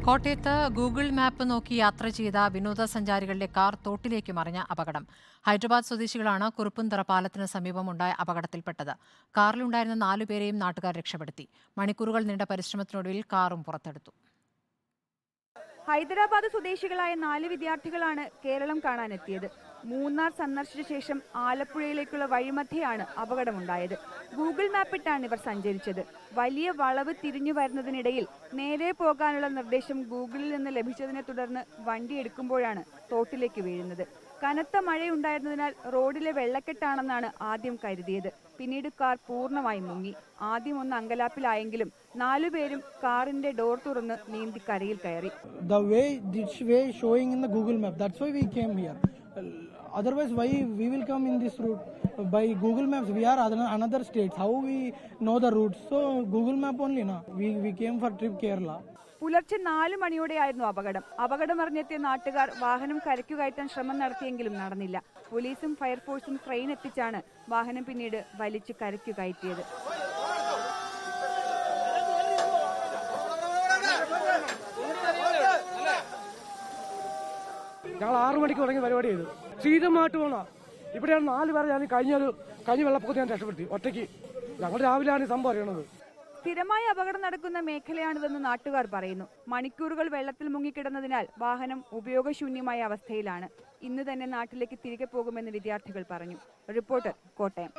കോട്ടയത്ത് Google map നോക്കി യാത്ര ചെയ്ത വിനോദസഞ്ചാരികളുടെ കാർ തോട്ടിലേക്ക് മറിഞ്ഞ അപകടം. ഹൈദരാബാദ് സ്വദേശികളാണ് കുറുപ്പുംതറ പാലത്തിന് സമീപമുണ്ടായ അപകടത്തിൽപ്പെട്ടത്. കാറിലുണ്ടായിരുന്ന 4 പേരെയും നാട്ടുകാർ രക്ഷപ്പെടുത്തി. മണിക്കൂറുകൾ നീണ്ട പരിശ്രമത്തിനൊടുവിൽ കാറും പുറത്തെടുത്തു. ഹൈദരാബാദ് സ്വദേശികളായ 4 വിദ്യാർത്ഥികളാണ് കേരളം കാണാനെത്തിയത്. മൂന്നാർ സന്ദർശിച്ച ശേഷം ആലപ്പുഴയിലേക്കുള്ള വഴിമധ്യയാണ് അപകടമുണ്ടായത്. ഗൂഗിൾ മാപ്പിട്ടാണ് ഇവർ സഞ്ചരിച്ചത്. വലിയ വളവ് തിരിഞ്ഞു വരുന്നതിനിടയിൽ നേരെ പോകാനുള്ള നിർദ്ദേശം ഗൂഗിളിൽ നിന്ന് ലഭിച്ചതിനെ തുടർന്ന് വണ്ടി എടുക്കുമ്പോഴാണ് തോട്ടിലേക്ക് വീഴുന്നത്. കനത്ത മഴയുണ്ടായിരുന്നതിനാൽ റോഡിലെ വെള്ളക്കെട്ടാണെന്നാണ് ആദ്യം കരുതിയത്. പിന്നീട് കാർ പൂർണ്ണമായും മുങ്ങി. ആദ്യം ഒന്ന് അങ്കലാപ്പിലായെങ്കിലും 4 പേരും കാറിന്റെ ഡോർ തുറന്ന് നീന്തി കരയിൽ കയറി. This way showing in the Google map. That's why we came here. Otherwise, why we will come in this route? By Google Maps, we are another states. How we know the route? So Google Map only, na. We came for trip Kerala. പുലർച്ചെ 4 മണിയോടെയായിരുന്നു അപകടം അറിഞ്ഞെത്തിയ നാട്ടുകാർ വാഹനം കരയ്ക്കു കയറ്റാൻ ശ്രമം നടത്തിയെങ്കിലും നടന്നില്ല. പോലീസും ഫയർഫോഴ്സും ട്രെയിൻ എത്തിച്ചാണ് വാഹനം പിന്നീട് വലിച്ചു കരയ്ക്കു കയറ്റിയത്. ഞങ്ങൾ 6 മണിക്ക് തുടങ്ങിയ പരിപാടി ചെയ്തു. സ്ഥിരമായിട്ട് പോകണം. ഇവിടെയാണ് 4 പേരെ ഞാൻ കഴിഞ്ഞ വെള്ളപ്പൊക്കത്തിൽ ഞാൻ രക്ഷപ്പെടുത്തി ഒറ്റയ്ക്ക്. ഞങ്ങൾ രാവിലെയാണ് ഈ സംഭവം അറിയണത്. സ്ഥിരമായി അപകടം നടക്കുന്ന മേഖലയാണിതെന്ന് നാട്ടുകാർ പറയുന്നു. മണിക്കൂറുകൾ വെള്ളത്തിൽ മുങ്ങിക്കിടന്നതിനാൽ വാഹനം ഉപയോഗശൂന്യമായ അവസ്ഥയിലാണ്. ഇന്ന് തന്നെ നാട്ടിലേക്ക് തിരികെ പോകുമെന്ന് വിദ്യാർത്ഥികൾ പറഞ്ഞു. റിപ്പോർട്ടർ, കോട്ടയം.